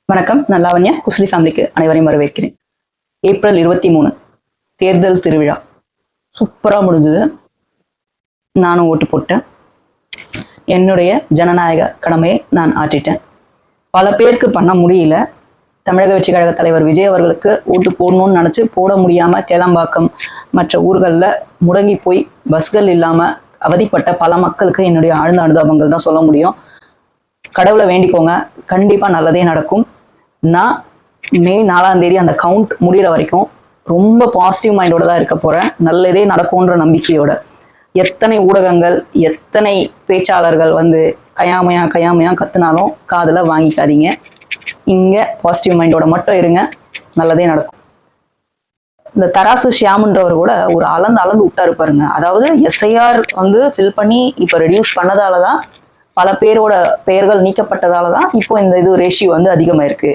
வணக்கம். நான் லாவண்யா. குஸ்லி ஃபேமிலிக்கு அனைவரையும் வரவேற்கிறேன். ஏப்ரல் 23 தேர்தல் திருவிழா சூப்பராக முடிஞ்சது. நானும் ஓட்டு போட்டேன். என்னுடைய ஜனநாயக கடமையை நான் ஆற்றிட்டேன். பல பேருக்கு பண்ண முடியல. தமிழக வெற்றி கழக தலைவர் விஜய் அவர்களுக்கு ஓட்டு போடணும்னு நினச்சி போட முடியாமல் கேளம்பாக்கம் மற்ற ஊர்களில் முடங்கி போய் பஸ்கள் இல்லாமல் அவதிப்பட்ட பல மக்களுக்கு என்னுடைய ஆழ்ந்த அனுதாபங்கள் தான் சொல்ல முடியும். கடவுளை வேண்டிக்கோங்க, கண்டிப்பாக நல்லதே நடக்கும். நான் மே 4 அந்த கவுண்ட் முடிகிற வரைக்கும் ரொம்ப பாசிட்டிவ் மைண்டோட தான் இருக்க போகிறேன். நல்லதே நடக்கும்ன்ற நம்பிக்கையோட. எத்தனை ஊடகங்கள் எத்தனை பேச்சாளர்கள் வந்து கயாமையா கத்துனாலும் காதில் வாங்கிக்காதீங்க. இங்கே பாசிட்டிவ் மைண்டோட மட்டும் இருங்க, நல்லதே நடக்கும். இந்த தராசு ஷியாமுன்றவர் கூட ஒரு அளந்து விட்டாரு பாருங்க. அதாவது எஸ்ஐஆர் வந்து ஃபில் பண்ணி இப்போ ரெடியூஸ் பண்ணதால தான் பல பேரோட பெயர்கள் நீக்கப்பட்டதால தான் இப்போ இந்த இது ரேஷியோ வந்து அதிகமாயிருக்கு.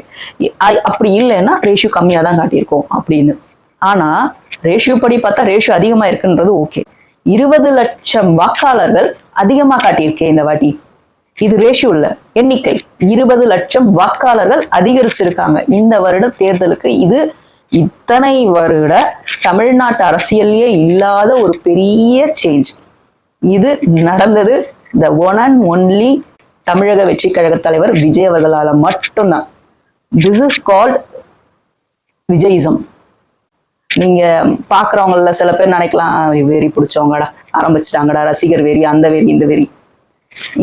அப்படி இல்லைன்னா ரேஷியோ கம்மியாக தான் காட்டியிருக்கோம் அப்படின்னு. ஆனால் ரேஷியோ படி பார்த்தா ரேஷியோ அதிகமாக இருக்குன்றது ஓகே. 20 லட்சம் வாக்காளர்கள் அதிகமாக காட்டியிருக்கேன் இந்த வாட்டி. இது ரேஷியோ இல்லை, எண்ணிக்கை. 20 லட்சம் வாக்காளர்கள் அதிகரிச்சிருக்காங்க இந்த வருட தேர்தலுக்கு. இது இத்தனை வருட தமிழ்நாட்டு அரசியல்லையே இல்லாத ஒரு பெரிய சேஞ்ச். இது நடந்தது the one and only தமிழக வெற்றி கழக தலைவர் விஜய் அவர்களால மட்டும்தான். This is called Vijayism. நீங்க பாக்குறவங்கள சில பேர் நினைக்கலாம், வெறி பிடிச்சவங்கடா, ஆரம்பிச்சிட்டாங்கடா, ரசிகர் வெறி, அந்த வெறி இந்த வெறி.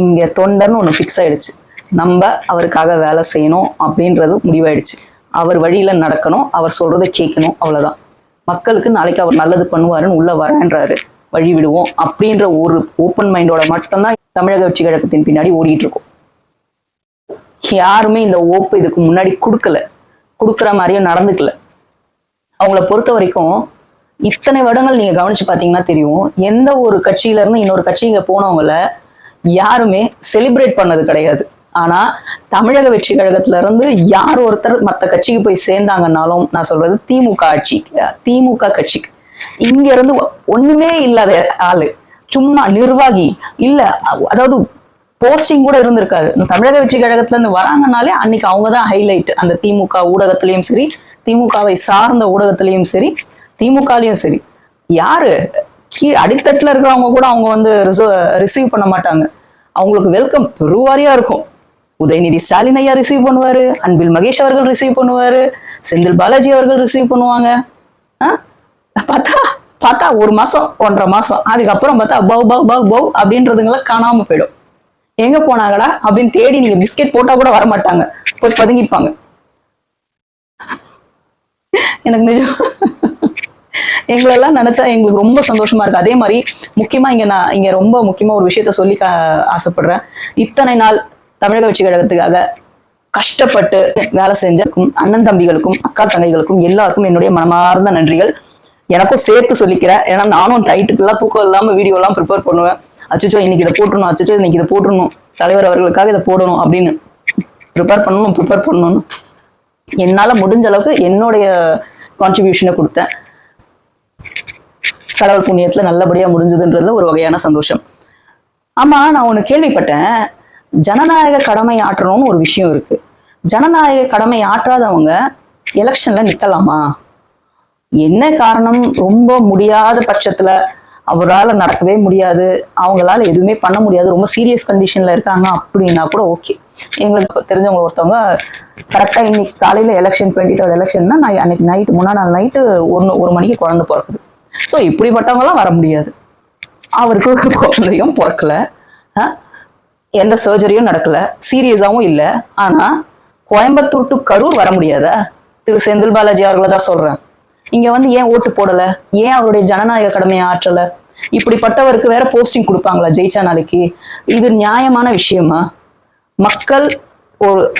இங்க தொண்டர்னு ஒண்ணு ஃபிக்ஸ் ஆயிடுச்சு. நம்ம அவருக்காக வேலை செய்யணும் அப்படின்றது முடிவாயிடுச்சு. அவர் வழியில நடக்கணும், அவர் சொல்றதை கேட்கணும், அவ்வளவுதான். மக்களுக்கு நாளைக்கு அவர் நல்லது பண்ணுவாருன்னு உள்ள வரேன்றாரு, வழி விடுவோம் அப்படின்ற ஒரு ஓப்பன் மைண்டோட மட்டும்தான் தமிழக வெற்றி கழகத்தின் பின்னாடி ஓடிட்டு இருக்கும். யாருமே இந்த ஓப்பு இதுக்கு முன்னாடி கொடுக்குற மாதிரியும் நடந்துக்கல. அவங்கள பொறுத்த வரைக்கும் இத்தனை வருடங்கள் நீங்க கவனிச்சு பாத்தீங்கன்னா தெரியும், எந்த ஒரு கட்சியில இருந்து இன்னொரு கட்சிங்க போனவங்கள யாருமே செலிப்ரேட் பண்ணது கிடையாது. ஆனா தமிழக வெற்றி கழகத்துல இருந்து யார் ஒருத்தர் மற்ற கட்சிக்கு போய் சேர்ந்தாங்கன்னாலும், நான் சொல்றது திமுக கட்சிக்கு இங்க இருந்து ஒண்ணுமே இல்லாத ஆளு, சும்மா நிர்வாகி இல்ல, அதாவது போஸ்டிங் கூட இருந்திருக்காது. தமிழக வெற்றி கழகத்துல இருந்து வராங்கனாலே அன்னைக்கு அவங்கதான் ஹைலைட். அந்த திமுக ஊடகத்திலையும் சரி, திமுகவை சார்ந்த ஊடகத்திலையும் சரி, திமுகலையும் சரி. யாரு அடித்தட்டுல இருக்கிறவங்க கூட அவங்க வந்து ரிசீவ் பண்ண மாட்டாங்க. அவங்களுக்கு வெல்கம் பெருவாரியா இருக்கும். உதயநிதி ஸ்டாலின் ஐயா ரிசீவ் பண்ணுவாரு, அன்பில் மகேஷ் அவர்கள் ரிசீவ் பண்ணுவாரு, செந்தில் பாலாஜி அவர்கள் ரிசீவ் பண்ணுவாங்க. பார்த்தா 1 மாசம் 1.5 மாசம், அதுக்கப்புறம் பார்த்தா பவ் அப்படின்றதுங்களாம் காணாம போயிடும். எங்க போனாங்கடா அப்படின்னு தேடி நீங்க பிஸ்கெட் போட்டா கூட வரமாட்டாங்க, போய் பதுங்கிப்பாங்க. எனக்கு நிஜம் எங்களெல்லாம் நினைச்சா எங்களுக்கு ரொம்ப சந்தோஷமா இருக்கு. அதே மாதிரி முக்கியமா இங்க ரொம்ப முக்கியமா ஒரு விஷயத்த சொல்லி ஆசைப்படுறேன். இத்தனை நாள் தமிழக வெற்றி கழகத்துக்காக கஷ்டப்பட்டு வேலை செஞ்சக்கும் அண்ணன் தம்பிகளுக்கும் அக்கா தங்கைகளுக்கும் எல்லாருக்கும் என்னுடைய மனமார்ந்த நன்றிகள். எனக்கும் சேர்த்து சொல்லிக்கிறேன். ஏன்னா நானும் டைட்டுக்கெல்லாம் தூக்கம் இல்லாம வீடியோ எல்லாம் ப்ரிப்பேர் பண்ணுவேன். அச்சோ இன்னைக்கு இதை போட்டுருணும், அச்சோ இன்னைக்கு இதை போட்டுருணும், தலைவர் அவர்களுக்காக இதை போடணும் அப்படின்னு ப்ரிப்பேர் பண்ணணும். என்னால முடிஞ்ச அளவுக்கு என்னுடைய கான்ட்ரிபியூஷனை கொடுத்தேன். கடவுள் புண்ணியத்துல நல்லபடியா முடிஞ்சதுன்றதுல ஒரு வகையான சந்தோஷம். ஆமா, நான் ஒண்ணு கேள்விப்பட்டேன். ஜனநாயக கடமை ஆற்றணும்னு ஒரு விஷயம் இருக்கு. ஜனநாயக கடமை ஆற்றாதவங்க எலெக்ஷன்ல நிக்கலாமா? என்ன காரணம்? ரொம்ப முடியாத பட்சத்துல, அவரால் நடக்கவே முடியாது, அவங்களால எதுவுமே பண்ண முடியாது, ரொம்ப சீரியஸ் கண்டிஷன்ல இருக்காங்க அப்படின்னா கூட ஓகே. எங்களுக்கு தெரிஞ்சவங்க ஒருத்தவங்க கரெக்டா இன்னைக்கு காலையில எலெக்ஷன் 23rd எலெக்ஷன்னா, நான் அன்னைக்கு நைட்டு முன்னா நாள் நைட்டு 1 மணிக்கு குழந்தை பிறக்குது. ஸோ இப்படிப்பட்டவங்களாம் வர முடியாது. அவருக்கு குழந்தையும் பிறக்கல, எந்த சர்ஜரியும் நடக்கல, சீரியஸாவும் இல்லை. ஆனா கோயம்புத்தூர் டு கரூர் வர முடியாதா? திரு செந்தில் பாலாஜி அவர்களை தான் சொல்றேன். இங்க வந்து ஏன் ஓட்டு போடல? ஏன் அவருடைய ஜனநாயக கடமையை ஆற்றல? இப்படிப்பட்டவருக்கு வேற போஸ்டிங் கொடுப்பாங்களா ஜெயிச்சா நாளைக்கு? இது நியாயமான விஷயமா? மக்கள்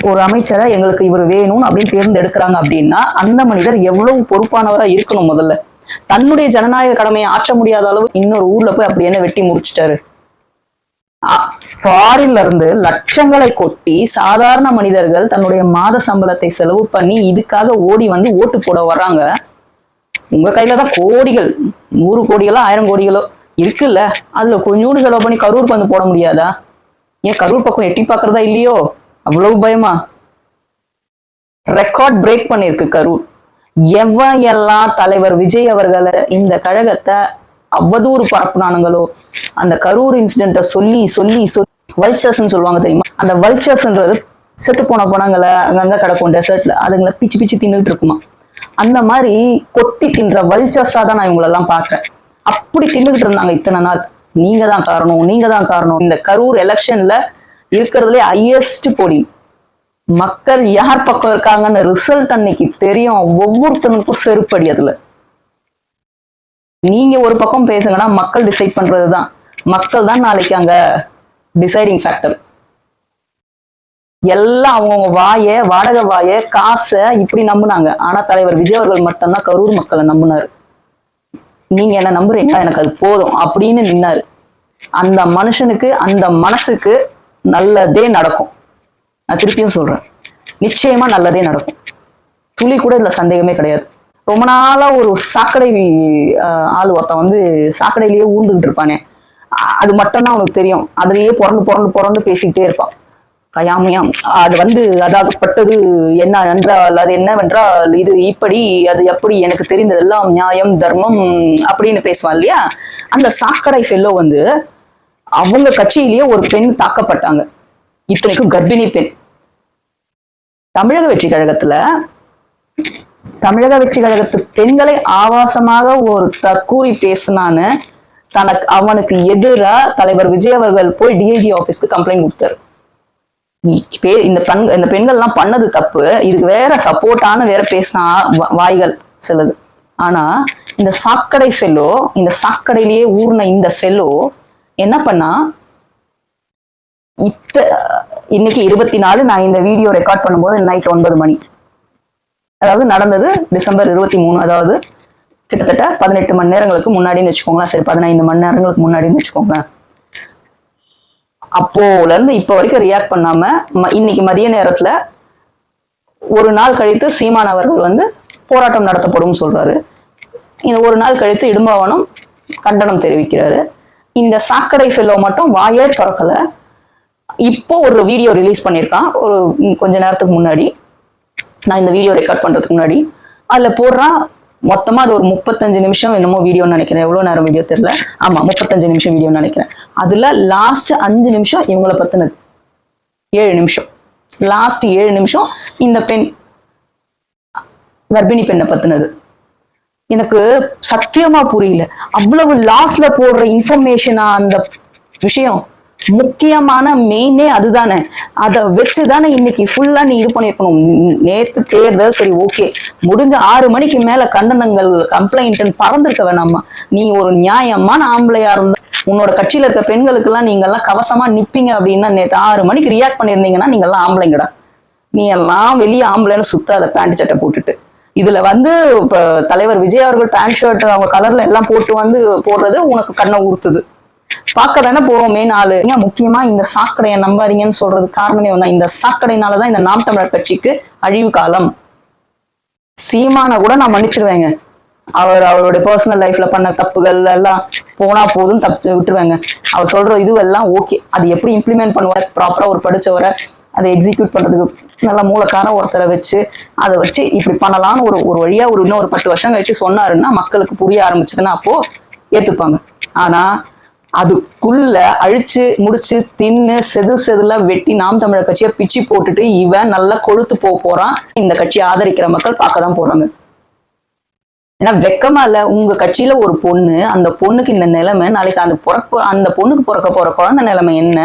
ஒரு அமைச்சரை எங்களுக்கு இவர் வேணும்னு அப்படின்னு தேர்ந்தெடுக்கிறாங்க அப்படின்னா அந்த மனிதர் எவ்வளவு பொறுப்பானவரா இருக்கணும்? முதல்ல தன்னுடைய ஜனநாயக கடமையை ஆற்ற முடியாத அளவு இன்னொரு ஊர்ல போய் அப்படி என்ன வெட்டி முடிச்சிட்டாரு. ஃபாரின்ல இருந்து லட்சங்களை கொட்டி சாதாரண மனிதர்கள் தன்னுடைய மாத சம்பளத்தை செலவு பண்ணி இதுக்காக ஓடி வந்து ஓட்டு போட வர்றாங்க. உங்க கையில தான் கோடிகள், 100 கோடிகளோ 1000 கோடிகளோ இருக்குல்ல, அதுல கொஞ்சோண்டு செலவு பண்ணி கரூருக்கு வந்து போட முடியாதா? ஏன் கரூர் பக்கம் எட்டி பாக்குறதா இல்லையோ? அவ்வளவு பயமா? ரெக்கார்ட் பிரேக் பண்ணிருக்கு கரூர். எவன் எல்லாம் தலைவர் விஜய் அவர்களை இந்த கழகத்தை அவதூறு பரப்புனானுங்களோ, அந்த கரூர் இன்சிடென்ட்டை சொல்லி சொல்லி சொல்லி வல்ச்சர்ஸ்ன்னு சொல்லுவாங்க தெரியுமா, அந்த வல்ச்சர்ஸ்ன்றது செத்து போன பணங்களை அங்கங்க கிடக்கும் டெசர்ட்ல, அதுங்களை பிச்சு பிச்சு தின்னுட்டு இருக்குமா. அந்த மாதிரி கொட்டி தின்ற வல்ச்சர்ஸா தான் நான் இவங்களெல்லாம் பாக்குறேன். அப்படி தின்னுகிட்டு இருந்தாங்க இத்தனை நாள். நீங்க தான் காரணம், நீங்க தான் காரணம். இந்த கரூர் எலெக்ஷன்ல இருக்கிறதுலே ஹையஸ்ட் போலிங், மக்கள் யார் பக்கம் இருக்காங்கன்னு ரிசல்ட் அன்னைக்கு தெரியும். ஒவ்வொருத்தனுக்கும் செருப்படி. அதுல நீங்க ஒரு பக்கம் பேசுங்கன்னா மக்கள் டிசைட் பண்றதுதான். மக்கள் தான் நாளைக்கு அங்க டிசைடிங் ஃபேக்டர். எல்லாம் அவங்கவுங்க வாய, வாடகை வாய, காசை இப்படி நம்புனாங்க. ஆனா தலைவர் விஜய் அவர்கள் மட்டும்தான் கரூர் மக்களை நம்பினாரு. நீங்க என்ன நம்புறீங்க, எனக்கு அது போதும் அப்படின்னு நின்னாரு. அந்த மனுஷனுக்கு, அந்த மனசுக்கு நல்லதே நடக்கும். நான் திருப்பியும் சொல்றேன், நிச்சயமா நல்லதே நடக்கும். துளி கூட இதுல சந்தேகமே கிடையாது. ரொம்ப நாளா ஒரு சாக்கடை ஆள் ஒருத்தன் வந்து சாக்கடையிலேயே ஊர்ந்துகிட்டு இருப்பானே, அது மட்டும்தான் அவனுக்கு தெரியும். அதுலயே புறந்து பேசிக்கிட்டே இருப்பான். கயாமையாம் அது வந்து அதாகப்பட்டது என்ன என்றால், அது என்னவென்றால் இது இப்படி, அது எப்படி, எனக்கு தெரிந்ததெல்லாம் நியாயம் தர்மம் அப்படின்னு பேசுவான் இல்லையா. அந்த சாக்கடை ஃபெல்லோ வந்து அவங்க கட்சியிலேயே ஒரு பெண் தாக்கப்பட்டாங்க. இத்தனைக்கும் கர்ப்பிணி பெண். தமிழக வெற்றி கழகத்து பெண்களை ஆபாசமாக ஒரு தற்கூறி பேசினான்னு அவனுக்கு எதிராக தலைவர் விஜய் அவர்கள் போய் டிஐஜி ஆபீஸ்க்கு கம்ப்ளைண்ட் கொடுத்தாரு. இந்த பெண்கள்லாம் பண்ணது தப்பு, இதுக்கு வேற சப்போர்ட்டான வேற பேசினா வாய்கள் சிலது. ஆனா இந்த சாக்கடை ஃபெல்லோ, இந்த சாக்கடையிலேயே ஊர்ன இந்த ஃபெல்லோ என்ன பண்ணா, இன்னைக்கு 24, நான் இந்த வீடியோ ரெக்கார்ட் பண்ணும்போது நைட் 9 மணி, அதாவது நடந்தது டிசம்பர் 23, அதாவது கிட்டத்தட்ட 18 மணி நேரங்களுக்கு முன்னாடின்னு வச்சுக்கோங்களேன். சரி, 15 மணி நேரங்களுக்கு முன்னாடின்னு வச்சுக்கோங்களேன். அப்போல இருந்து இப்ப வரைக்கும் ரியாக்ட் பண்ணாம இன்னைக்கு மதிய நேரத்துல ஒரு நாள் கழித்து சீமான் அவர்கள் வந்து போராட்டம் நடத்தப்படும் சொல்றாரு. இந்த ஒரு நாள் கழித்து இடும்பாவனம் கண்டனம் தெரிவிக்கிறாரு. இந்த சாக்கடை ஃபெல்லோ மட்டும் வாயே திறக்கல. இப்போ ஒரு வீடியோ ரிலீஸ் பண்ணியிருக்கான் ஒரு கொஞ்ச நேரத்துக்கு முன்னாடி, நான் இந்த வீடியோ ரெக்கார்ட் பண்றதுக்கு முன்னாடி. அதுல போடுறான் மொத்தமா அது ஒரு 35 நிமிஷம் என்னமோ வீடியோன்னு நினைக்கிறேன். எவ்வளவு நேரம் வீடியோ தெரியல. ஆமா, 35 நிமிஷம் வீடியோன்னு நினைக்கிறேன். அதுல லாஸ்ட் 5 நிமிஷம் இவங்களை பத்தினது, 7 நிமிஷம், லாஸ்ட் 7 நிமிஷம் இந்த பெண், கர்ப்பிணி பெண்ணை பத்தினது. எனக்கு சத்தியமா புரியல. அவ்வளவு லாஸ்ட்ல போடுற இன்ஃபர்மேஷனா அந்த விஷயம், முக்கியமான மெயினே அதுதானே. அதை வச்சுதானே இன்னைக்கு ஃபுல்லா நீ இது பண்ணிருக்கணும். நேத்து தேர்தல் சரி, ஓகே, முடிஞ்ச 6 மணிக்கு மேல கண்டனங்கள் கம்ப்ளைண்ட் பறந்துருக்க வேணாமா? நீ ஒரு நியாயமான ஆம்பளையா இருந்தா, உன்னோட கட்சியில இருக்க பெண்களுக்கு எல்லாம் நீங்க எல்லாம் கவசமா நிப்பீங்க அப்படின்னா, நேற்று 6 மணிக்கு ரியாக்ட் பண்ணிருந்தீங்கன்னா நீங்க எல்லாம் ஆம்பளைங்கடா. நீ எல்லாம் வெளியே ஆம்பளைன்னு சுத்தாத பேண்ட் சட்டை போட்டுட்டு. இதுல வந்து இப்ப தலைவர் விஜய் அவர்கள் பேண்ட் ஷர்ட் அவங்க கலர்ல எல்லாம் போட்டு வந்து போடுறது உனக்கு கண்ணை ஊர்த்துது. பார்க்க தானே போறோம் மெயின் ஆளு. முக்கியமா இந்த சாக்கடையை நம்பாதீங்கன்னு சொல்றது காரணமே வந்தா, இந்த சாக்கடைனாலதான் இந்த நாம் தமிழர் கட்சிக்கு அழிவு காலம். சீமான கூட நான் மன்னிச்சிருவேங்க. அவருடைய பர்சனல் லைஃப்ல பண்ண தப்புகள் எல்லாம் போனா போதும், தப்பு விட்டுருவேங்க. அவர் சொல்ற இதுவெல்லாம் ஓகே. அது எப்படி இம்ப்ளிமெண்ட் பண்ணுவார், ப்ராப்பரா ஒரு படிச்சவரை அதை எக்ஸிக்யூட் பண்றதுக்கு நல்ல மூலக்கார ஒருத்தரை வச்சு அதை வச்சு இப்படி பண்ணலாம்னு ஒரு வழியா இன்னும் ஒரு 10 வருஷம் கழிச்சு சொன்னாருன்னா மக்களுக்கு புரிய ஆரம்பிச்சதுன்னா அப்போ ஏத்துப்பாங்க. ஆனா அதுக்குள்ள அழிச்சு முடிச்சு தின்னு செதுல வெட்டி நாம் தமிழர் கட்சியை பிச்சு போட்டுட்டு இவன் நல்லா கொழுத்து போறான். இந்த கட்சியை ஆதரிக்கிற மக்கள் பார்க்கதான் போறாங்க. ஏன்னா வெக்கமா இல்ல, உங்க கட்சியில ஒரு பொண்ணு, அந்த பொண்ணுக்கு இந்த நிலைமை, நாளைக்கு அந்த பொண்ணுக்கு பிறக்க போற குழந்தை நிலைமை என்ன?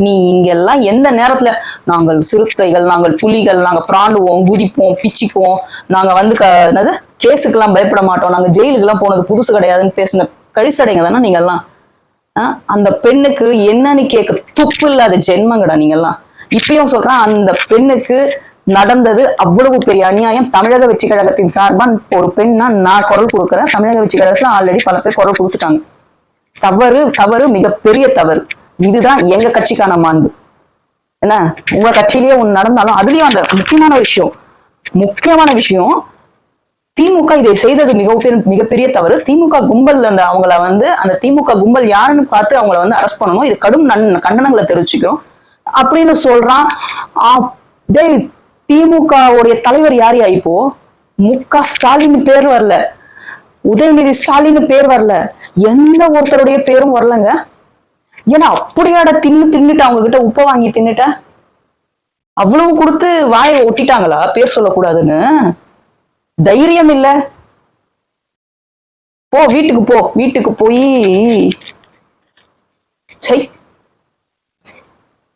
நீ இங்கெல்லாம் எந்த நேரத்துல நாங்கள் சிறுத்தைகள், நாங்கள் புலிகள், நாங்க பிராண்டுவோம், குதிப்போம், பிச்சுக்குவோம், நாங்க வந்து என்னது கேஸுக்கெல்லாம் பயப்பட மாட்டோம், நாங்க ஜெயிலுக்கு எல்லாம் போனது புதுசு கிடையாதுன்னு பேசின கழிசடைங்க தானே நீங்க எல்லாம். அந்த பெண்ணுக்கு என்னன்னு கேட்க துப்பு இல்லாத ஜென்மங்கடா நீங்கெல்லாம். இப்பயும் சொல்றேன், அந்த பெண்ணுக்கு நடந்தது அவ்வளவு பெரிய அநியாயம். தமிழக வெற்றி கழகத்தின் சார்பா ஒரு பெண்ணா நான் குரல் கொடுக்குறேன். தமிழக வெற்றி கழகத்துல ஆல்ரெடி பல பேர் குரல் கொடுத்துட்டாங்க. தவறு மிகப்பெரிய தவறு. இதுதான் எங்க கட்சிக்கான மாண்பு. என்ன உங்க கட்சியிலேயே ஒண்ணு நடந்தாலும் அதுலயும் அந்த முக்கியமான விஷயம் திமுக இதை செய்தது மிகப்பெரிய தவறு. திமுக கும்பல் அவங்கள வந்து அந்த திமுக கும்பல் யாருன்னு பார்த்து அவங்கள வந்து அரெஸ்ட் பண்ணணும். இது கடும் கண்டனங்களை தெரிவிச்சுக்கிறோம் அப்படின்னு சொல்றான். திமுகவுடைய தலைவர் யாரையா இப்போ? முக ஸ்டாலின் பேர் வரல, உதயநிதி ஸ்டாலின் பேர் வரல, எந்த ஒருத்தருடைய பேரும் வரலங்க. ஏன்னா அப்படியாட தின்னுட்டு அவங்க கிட்ட உப்ப வாங்கி தின்னுட்ட அவ்வளவு கொடுத்து வாயை ஒட்டிட்டாங்களா பேர் சொல்லக்கூடாதுன்னு? தைரியம் இல்ல. போ வீட்டுக்கு போ, வீட்டுக்கு போய்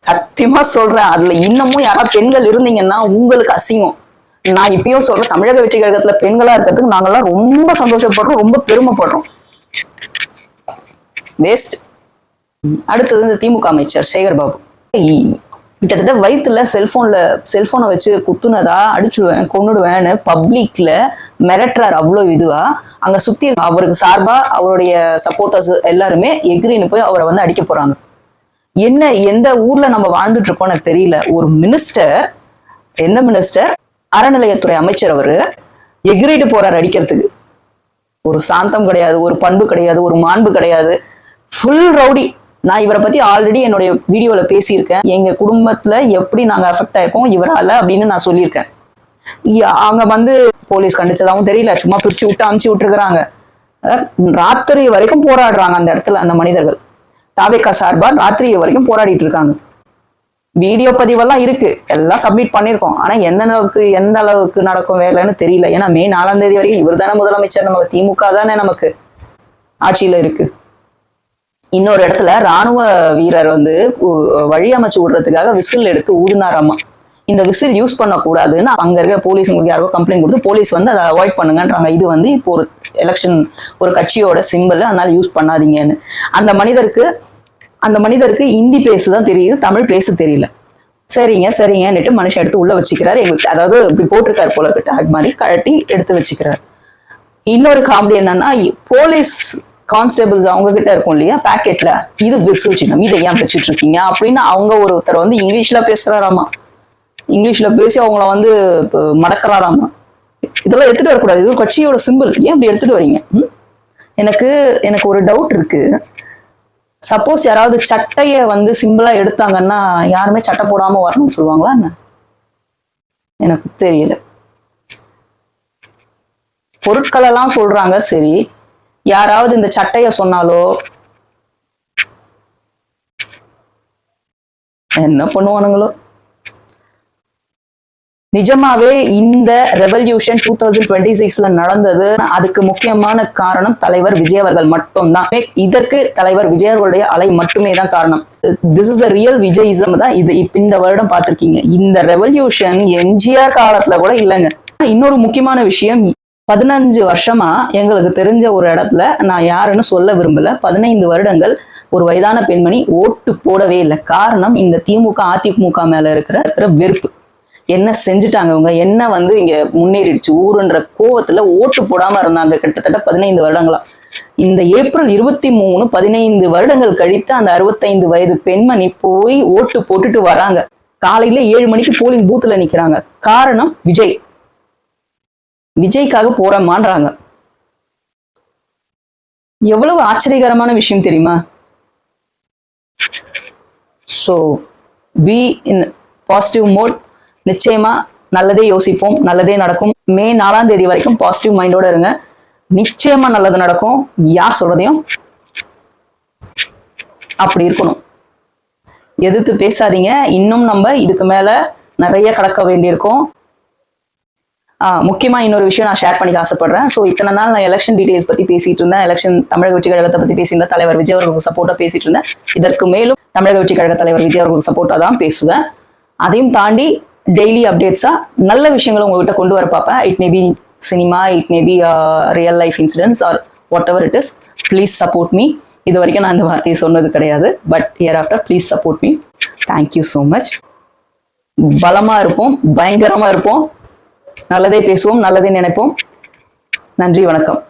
சத்தியமா சொல்றேன், அதுல இன்னமும் யாராவது பெண்கள் இருந்தீங்கன்னா உங்களுக்கு அசிங்கம். நான் இப்பயும் சொல்றேன், தமிழக வெற்றி கழகத்துல பெண்களா இருக்கிறதுக்கு நாங்கெல்லாம் ரொம்ப சந்தோஷப்படுறோம், ரொம்ப பெருமைப்படுறோம். வேஸ்ட். அடுத்தது இந்த திமுக அமைச்சர் சேகர் பாபு கிட்டத்தட்ட வயிற்றுல செல்போனை வச்சு குத்துனதா, அடிச்சுடுவேன் கொன்னுடுவேன்னு பப்ளிக்ல மிரட்டுறாரு. அவ்வளவு இதுவா அங்க சுத்தி அவருக்கு சார்பா அவருடைய சப்போர்ட்டர்ஸ் எல்லாருமே எகிரின்னு போய் அவரை வந்து அடிக்க போறாங்க. என்ன எந்த ஊர்ல நம்ம வாழ்ந்துட்டு இருக்கோம் எனக்கு தெரியல. ஒரு மினிஸ்டர், எந்த மினிஸ்டர், அறநிலையத்துறை அமைச்சர், அவரு எகிரிட்டு போறாரு அடிக்கிறதுக்கு. ஒரு சாந்தம் கிடையாது, ஒரு பண்பு கிடையாது, ஒரு மாண்பு கிடையாது, ஃபுல் ரவுடி. நான் இவரை பத்தி ஆல்ரெடி என்னுடைய வீடியோல பேசியிருக்கேன். எங்க குடும்பத்துல எப்படி நாங்க அஃபெக்ட் ஆயிருக்கோம் இவரால அப்படின்னு நான் சொல்லியிருக்கேன். அங்க வந்து போலீஸ் கண்டிச்சதாவும் தெரியல, சும்மா பிரிச்சு விட்டு அமுச்சு விட்டுருக்குறாங்க. ராத்திரி வரைக்கும் போராடுறாங்க அந்த இடத்துல அந்த மனிதர்கள். தாவேகா சார்பா ராத்திரி வரைக்கும் போராடிட்டு இருக்காங்க. வீடியோ பதிவெல்லாம் இருக்கு, எல்லாம் சப்மிட் பண்ணிருக்கோம். ஆனா எந்த அளவுக்கு நடக்கும் வேலைன்னு தெரியல. ஏன்னா மே 4ஆம் தேதி வரைக்கும் இவர் தானே முதலமைச்சர், நம்ம திமுக தானே நமக்கு ஆட்சியில இருக்கு. இன்னொரு இடத்துல ராணுவ வீரர் வந்து வழி அமைச்சு விடுறதுக்காக விசில் எடுத்து ஊதுனாராமா. இந்த விசில் யூஸ் பண்ணக்கூடாதுன்னு அங்க இருக்கிற போலீஸுங்களுக்கு யாரோ கம்ப்ளைண்ட் கொடுத்து போலீஸ் வந்து அதை அவாய்ட் பண்ணுங்கன்றாங்க. இது வந்து இப்போ ஒரு எலெக்ஷன், ஒரு கட்சியோட சிம்பிள், அதனால யூஸ் பண்ணாதீங்கன்னு. அந்த மனிதருக்கு ஹிந்தி பேசுதான் தெரியுது, தமிழ் பேச தெரியல. சரிங்கன்னுட்டு மனுஷன் எடுத்து உள்ள வச்சுக்கிறாரு. எங்களுக்கு அதாவது இப்படி போட்டிருக்காரு போல டேக் மாதிரி கழட்டி எடுத்து வச்சுக்கிறாரு. இன்னொரு காமெடி என்னன்னா, போலீஸ் கான்ஸ்டபிள்ஸ் அவங்க கிட்ட இருக்கும் இல்லையா பேக்கெட்ல, இது விசில் சின்னம், இதை ஏன் வச்சுட்டு இருக்கீங்க அப்படின்னு அவங்க ஒருத்தர் வந்து இங்கிலீஷ்ல பேசுறாராமா. இங்கிலீஷ்ல பேசி அவங்கள வந்து மடக்கிறாராமா. இதெல்லாம் எடுத்துட்டு வரக்கூடாது, இது ஒரு கட்சியோட சிம்பிள், ஏன் இப்படி எடுத்துட்டு வரீங்க? எனக்கு ஒரு டவுட் இருக்கு. சப்போஸ் யாராவது சட்டைய வந்து சிம்பிளா எடுத்தாங்கன்னா யாருமே சட்டை போடாம வரணும்னு சொல்லுவாங்களா என்ன? எனக்கு தெரியல. பொருட்கள் எல்லாம் சொல்றாங்க, சரி, யாராவது இந்த சட்டைய சொன்னாலோ என்ன பண்ணுவானுங்களோ. நிஜமாவே இந்த ரெவல்யூஷன் 2026ல நடந்தது, அதுக்கு முக்கியமான காரணம் தலைவர் விஜய் அவர்கள் மட்டும்தான். இதற்கு தலைவர் விஜய் அவர்களுடைய அலை மட்டுமே தான் காரணம். திஸ் இஸ் த ரியல் விஜயிசம் தான் இது. இந்த வருடம் பார்த்திருக்கீங்க. இந்த ரெவல்யூஷன் எம்ஜிஆர் காலத்துல கூட இல்லைங்க. இன்னொரு முக்கியமான விஷயம், 15 வருஷமா எங்களுக்கு தெரிஞ்ச ஒரு இடத்துல, நான் யாருன்னு சொல்ல விரும்பல, 15 வருடங்கள் ஒரு வயதான பெண்மணி ஓட்டு போடவே இல்லை. காரணம் இந்த திமுக அதிமுக மேல இருக்கிற வெறுப்பு. என்ன செஞ்சுட்டாங்க இவங்க, என்ன வந்து இங்க முன்னேறிடுச்சு ஊருன்ற கோவத்துல ஓட்டு போடாம இருந்தாங்க கிட்டத்தட்ட 15 வருடங்களா. இந்த ஏப்ரல் 23 15 வருடங்கள் கழித்து அந்த 65 வயது பெண்மணி போய் ஓட்டு போட்டுட்டு வராங்க. காலையில 7 மணிக்கு போலிங் பூத்துல நிக்கிறாங்க. காரணம் விஜய்க்காக போறமான்றாங்க. எவ்வளவு ஆச்சரியகரமான விஷயம் தெரியுமா? So be in positive mode. நிச்சயமா நல்லதே யோசிப்போம், நல்லதே நடக்கும். மே 4ஆம் தேதி வரைக்கும் பாசிட்டிவ் மைண்டோட இருங்க. நிச்சயமா நல்லது நடக்கும். யார் சொல்றதையும் அப்படி இருக்கணும். எதிர்த்து பேசாதீங்க. இன்னும் நம்ம இதுக்கு மேல நிறைய கடக்க வேண்டியிருக்கும். முக்கியமா இன்னொரு விஷயம் நான் ஷேர் பண்ணிக்க ஆசைப்படுறேன். ஸோ இத்தனை நாள் நான் எலெக்ஷன் டீடைல்ஸ் பத்தி பேசிட்டு இருந்தேன், எலெக்ஷன் தமிழக வெற்றி கழகத்தை பத்தி பேசியிருந்தேன், தலைவர் விஜய் அவர்களுக்கு சப்போர்ட்டா பேசிட்டு இருந்தேன். இதற்கு மேலும் தமிழக வெற்றி கழக தலைவர் விஜய் அவர்களுக்கு சப்போர்ட்டா தான் பேசுவேன். அதையும் தாண்டி டெய்லி அப்டேட்ஸா நல்ல விஷயங்களை உங்ககிட்ட கொண்டு வர பார்ப்பேன். It may be cinema, it may be real life incidents or whatever it is. Please support me. இது வரைக்கும் நான் இந்த வார்த்தையை சொன்னது கிடையாது, but hereafter please support me. Thank you so much. பலமா இருப்போம், பயங்கரமா இருப்போம், நல்லதே பேசுவோம், நல்லதே நினைப்போம். நன்றி, வணக்கம்.